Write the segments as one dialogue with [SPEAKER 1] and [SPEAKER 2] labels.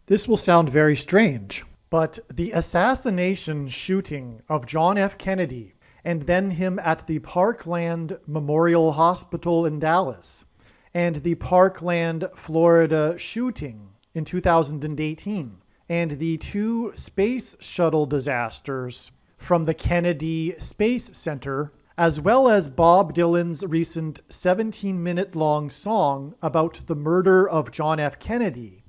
[SPEAKER 1] This will sound very strange, but the assassination shooting of John F. Kennedy and then him at the Parkland Memorial Hospital in Dallas and the Parkland, Florida shooting in 2018 and the two space shuttle disasters from the Kennedy Space Center, as well as Bob Dylan's recent 17-minute-long song about the murder of John F. Kennedy,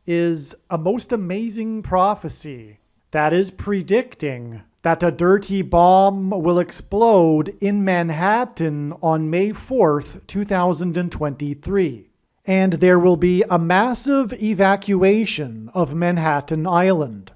[SPEAKER 1] is a most amazing prophecy that is predicting that a dirty bomb will explode in Manhattan on May 4th, 2023. And there will be a massive evacuation of Manhattan Island.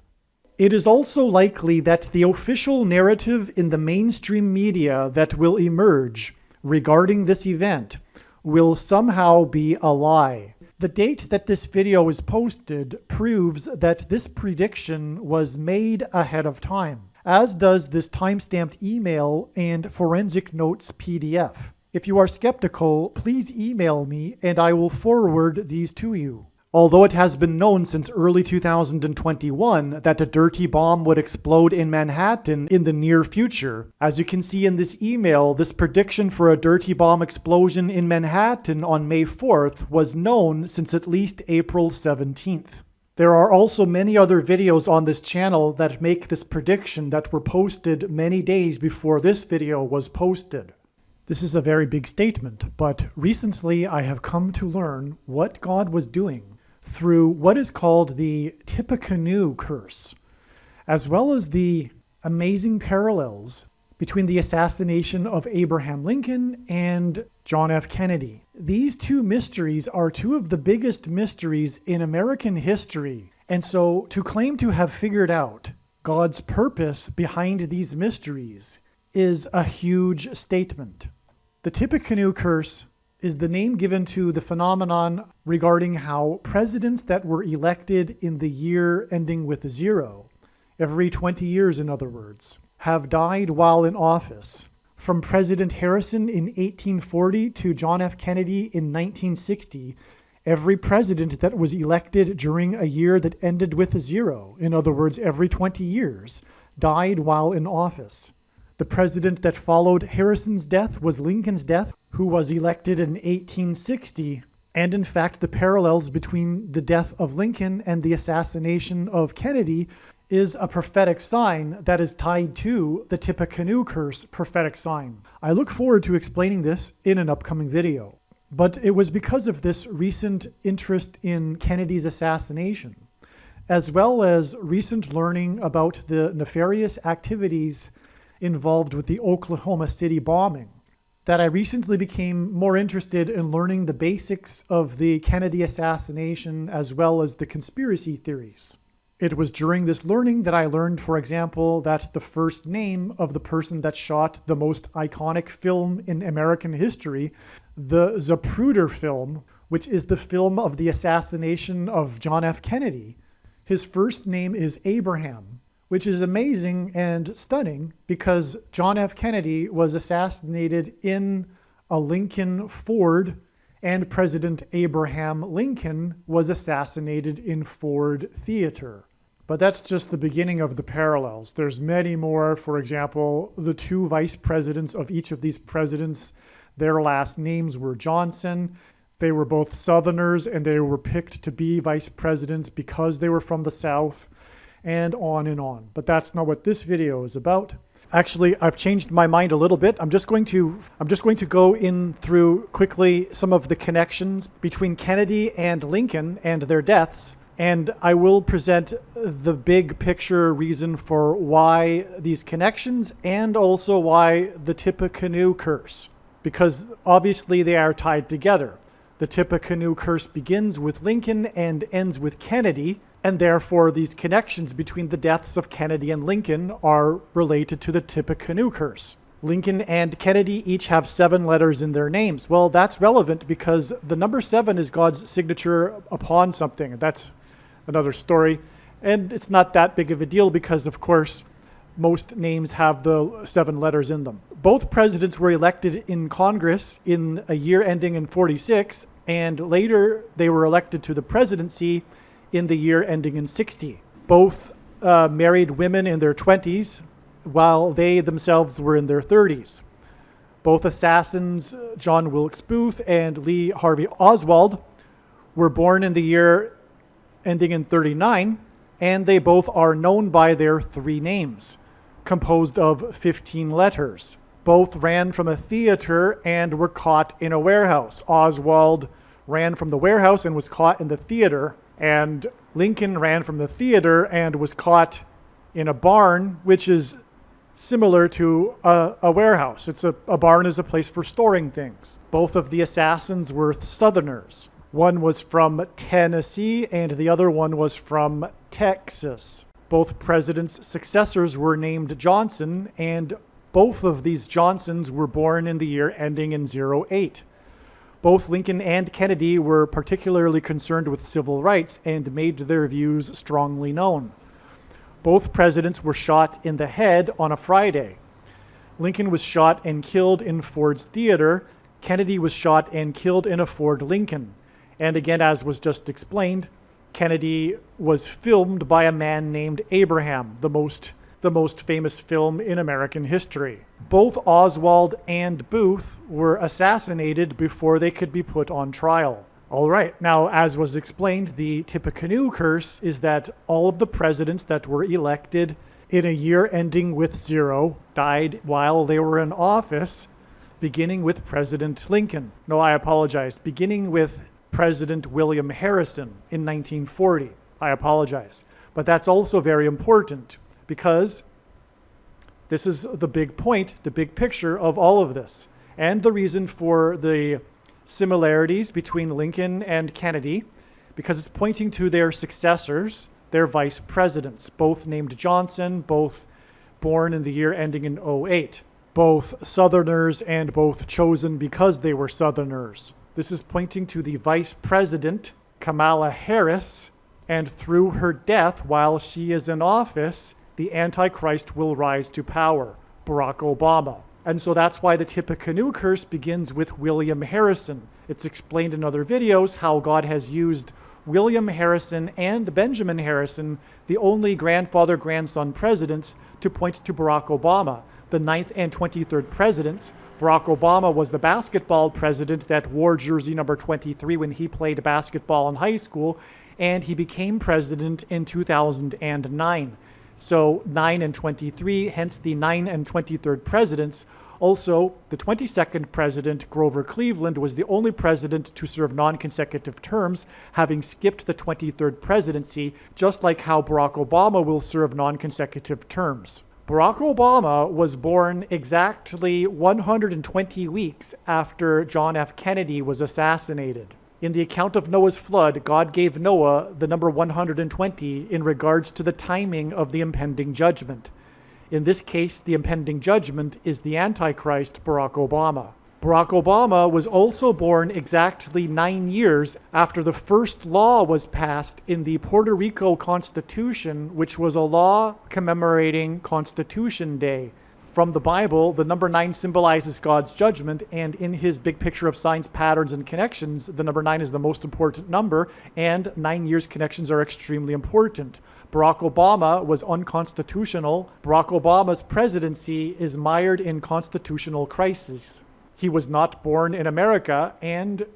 [SPEAKER 1] It is also likely that the official narrative in the mainstream media that will emerge regarding this event will somehow be a lie. The date that this video is posted proves that this prediction was made ahead of time, as does this timestamped email and forensic notes PDF. If you are skeptical, please email me and I will forward these to you. Although it has been known since early 2021 that a dirty bomb would explode in Manhattan in the near future, as you can see in this email, this prediction for a dirty bomb explosion in Manhattan on May 4th was known since at least April 17th. There are also many other videos on this channel that make this prediction that were posted many days before this video was posted. This is a very big statement, but recently I have come to learn what God was doing through what is called the Tippecanoe curse, as well as the amazing parallels between the assassination of Abraham Lincoln and John F. Kennedy. These two mysteries are two of the biggest mysteries in American history, and so to claim to have figured out God's purpose behind these mysteries is a huge statement. The Tippecanoe curse is the name given to the phenomenon regarding how presidents that were elected in the year ending with 0, every 20 years in other words, have died while in office. From President Harrison in 1840 to John F. Kennedy in 1960, every president that was elected during a year that ended with 0, in other words, every 20 years, died while in office. The president that followed Harrison's death was Lincoln's death, who was elected in 1860. And in fact, the parallels between the death of Lincoln and the assassination of Kennedy is a prophetic sign that is tied to the Tippecanoe curse prophetic sign. I look forward to explaining this in an upcoming video. But it was because of this recent interest in Kennedy's assassination, as well as recent learning about the nefarious activities involved with the Oklahoma City bombing, that I recently became more interested in learning the basics of the Kennedy assassination as well as the conspiracy theories. It was during this learning that I learned, for example, that the first name of the person that shot the most iconic film in American history, the Zapruder film, which is the film of the assassination of John F. Kennedy, his first name is Abraham, which is amazing and stunning because John F. Kennedy was assassinated in a Lincoln Ford, and President Abraham Lincoln was assassinated in Ford Theater. But that's just the beginning of the parallels. There's many more. For example, the two vice presidents of each of these presidents, their last names were Johnson. They were both Southerners, and they were picked to be vice presidents because they were from the South, and on and on. But that's not what this video is about. Actually, I've changed my mind a little bit. I'm just going to go in through quickly some of the connections between Kennedy and Lincoln and their deaths, and I will present the big picture reason for why these connections and also why the Tippecanoe curse, because obviously they are tied together. The Tippecanoe curse begins with Lincoln and ends with Kennedy, and therefore these connections between the deaths of Kennedy and Lincoln are related to the Tippecanoe curse. Lincoln and Kennedy each have 7 letters in their names. Well, that's relevant because the number 7 is God's signature upon something. That's another story. And it's not that big of a deal because, of course, most names have the 7 letters in them. Both presidents were elected in Congress in a year ending in 46, and later they were elected to the presidency in the year ending in 60. Both married women in their 20s, while they themselves were in their 30s. Both assassins, John Wilkes Booth and Lee Harvey Oswald, were born in the year ending in 39, and they both are known by their 3 names, composed of 15 letters. Both ran from a theater and were caught in a warehouse. Oswald ran from the warehouse and was caught in the theater, and Lincoln ran from the theater and was caught in a barn, which is similar to a warehouse. A barn is a place for storing things. Both of the assassins were Southerners. One was from Tennessee and the other one was from Texas. Both presidents' successors were named Johnson, and both of these Johnsons were born in the year ending in 08. Both Lincoln and Kennedy were particularly concerned with civil rights and made their views strongly known. Both presidents were shot in the head on a Friday. Lincoln was shot and killed in Ford's Theater. Kennedy was shot and killed in a Ford Lincoln. And again, as was just explained, Kennedy was filmed by a man named Abraham, the most famous film in American history. Both Oswald and Booth were assassinated before they could be put on trial. All right, now as was explained, the Tippecanoe curse is that all of the presidents that were elected in a year ending with 0 died while they were in office, beginning with President Lincoln. No, I apologize. Beginning with President William Harrison in 1940. I apologize. But that's also very important because this is the big point, the big picture of all of this. And the reason for the similarities between Lincoln and Kennedy, because it's pointing to their successors, their vice presidents, both named Johnson, both born in the year ending in 08. Both Southerners and both chosen because they were Southerners. This is pointing to the vice president, Kamala Harris, and through her death while she is in office, the Antichrist will rise to power, Barack Obama. And so that's why the Tippecanoe curse begins with William Harrison. It's explained in other videos how God has used William Harrison and Benjamin Harrison, the only grandfather-grandson presidents, to point to Barack Obama. The 9th and 23rd presidents, Barack Obama was the basketball president that wore jersey number 23 when he played basketball in high school, and he became president in 2009. So 9 and 23, hence the 9 and 23rd presidents. Also, the 22nd president, Grover Cleveland, was the only president to serve non-consecutive terms, having skipped the 23rd presidency, just like how Barack Obama will serve non-consecutive terms. Barack Obama was born exactly 120 weeks after John F. Kennedy was assassinated. In the account of Noah's flood, God gave Noah the number 120 in regards to the timing of the impending judgment. In this case, the impending judgment is the Antichrist, Barack Obama. Barack Obama was also born exactly 9 years after the first law was passed in the Puerto Rico Constitution, which was a law commemorating Constitution Day. From the Bible, the number 9 symbolizes God's judgment, and in his big picture of signs, patterns, and connections, the number 9 is the most important number, and 9 years connections are extremely important. Barack Obama was unconstitutional. Barack Obama's presidency is mired in constitutional crisis. He was not born in America, and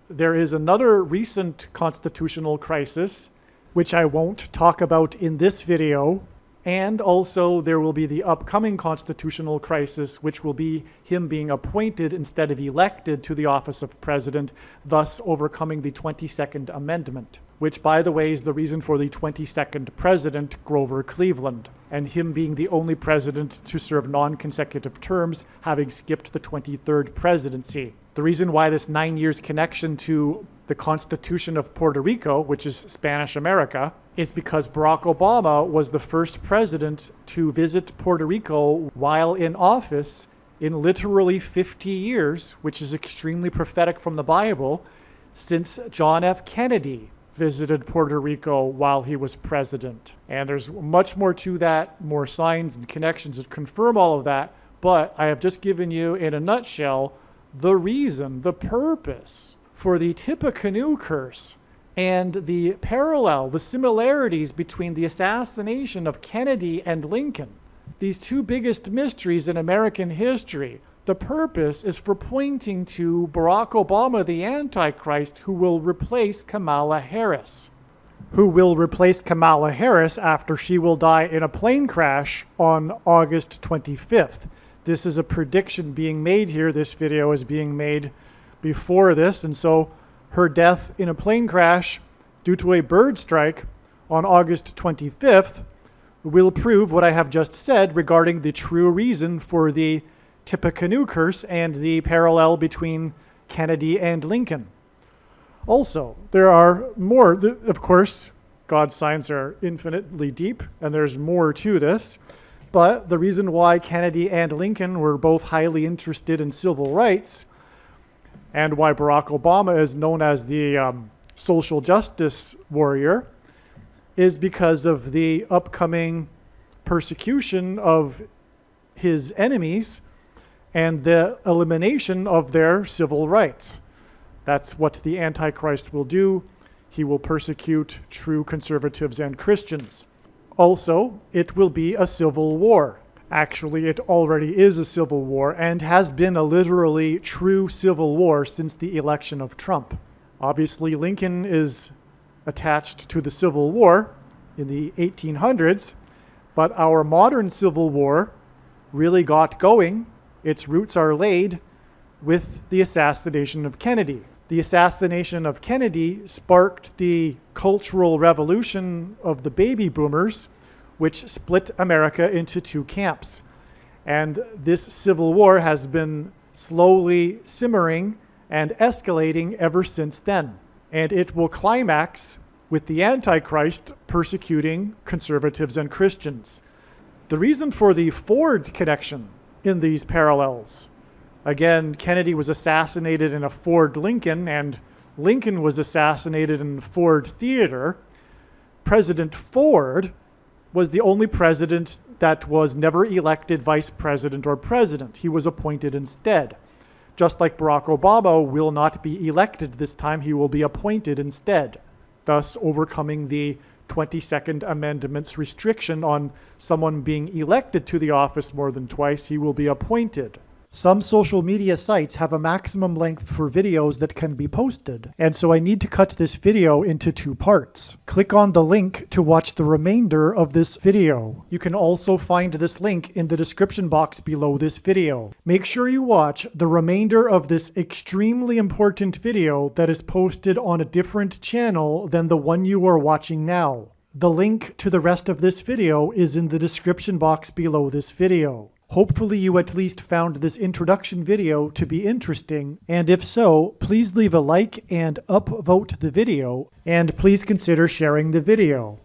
[SPEAKER 1] there is another recent constitutional crisis, which I won't talk about in this video. And also there will be the upcoming constitutional crisis, which will be him being appointed instead of elected to the office of president, thus overcoming the 22nd Amendment, which, by the way, is the reason for the 22nd president, Grover Cleveland, and him being the only president to serve non-consecutive terms, having skipped the 23rd presidency. The reason why this 9 years connection to the Constitution of Puerto Rico, which is Spanish America, is because Barack Obama was the first president to visit Puerto Rico while in office in literally 50 years, which is extremely prophetic from the Bible, since John F. Kennedy visited Puerto Rico while he was president. And there's much more to that, more signs and connections that confirm all of that, but I have just given you, in a nutshell, the reason, the purpose for the Tippecanoe curse And the parallel, the similarities between the assassination of Kennedy and Lincoln, these two biggest mysteries in American history, the purpose is for pointing to Barack Obama, the Antichrist, who will replace Kamala Harris. After she will die in a plane crash on August 25th. This is a prediction being made here. This video is being made before this, and so her death in a plane crash due to a bird strike on August 25th will prove what I have just said regarding the true reason for the Tippecanoe curse and the parallel between Kennedy and Lincoln. Also, there are more. Of course, God's signs are infinitely deep, and there's more to this. But the reason why Kennedy and Lincoln were both highly interested in civil rights, and why Barack Obama is known as the social justice warrior, is because of the upcoming persecution of his enemies and the elimination of their civil rights. That's what the Antichrist will do. He will persecute true conservatives and Christians. Also, it will be a civil war. Actually, it already is a civil war and has been a literally true civil war since the election of Trump. Obviously, Lincoln is attached to the Civil War in the 1800s, but our modern Civil War really got going. Its roots are laid with the assassination of Kennedy. The assassination of Kennedy sparked the cultural revolution of the baby boomers, which split America into two camps. And this civil war has been slowly simmering and escalating ever since then. And it will climax with the Antichrist persecuting conservatives and Christians. The reason for the Ford connection in these parallels, again, Kennedy was assassinated in a Ford Lincoln, and Lincoln was assassinated in Ford Theater. President Ford was the only president that was never elected vice president or president. He was appointed instead. Just like Barack Obama will not be elected this time, he will be appointed instead, thus overcoming the 22nd Amendment's restriction on someone being elected to the office more than twice. He will be appointed. Some social media sites have a maximum length for videos that can be posted, and so I need to cut this video into two parts. Click on the link to watch the remainder of this video. You can also find this link in the description box below this video. Make sure you watch the remainder of this extremely important video that is posted on a different channel than the one you are watching now. The link to the rest of this video is in the description box below this video. Hopefully you at least found this introduction video to be interesting, and if so, please leave a like and upvote the video, and please consider sharing the video.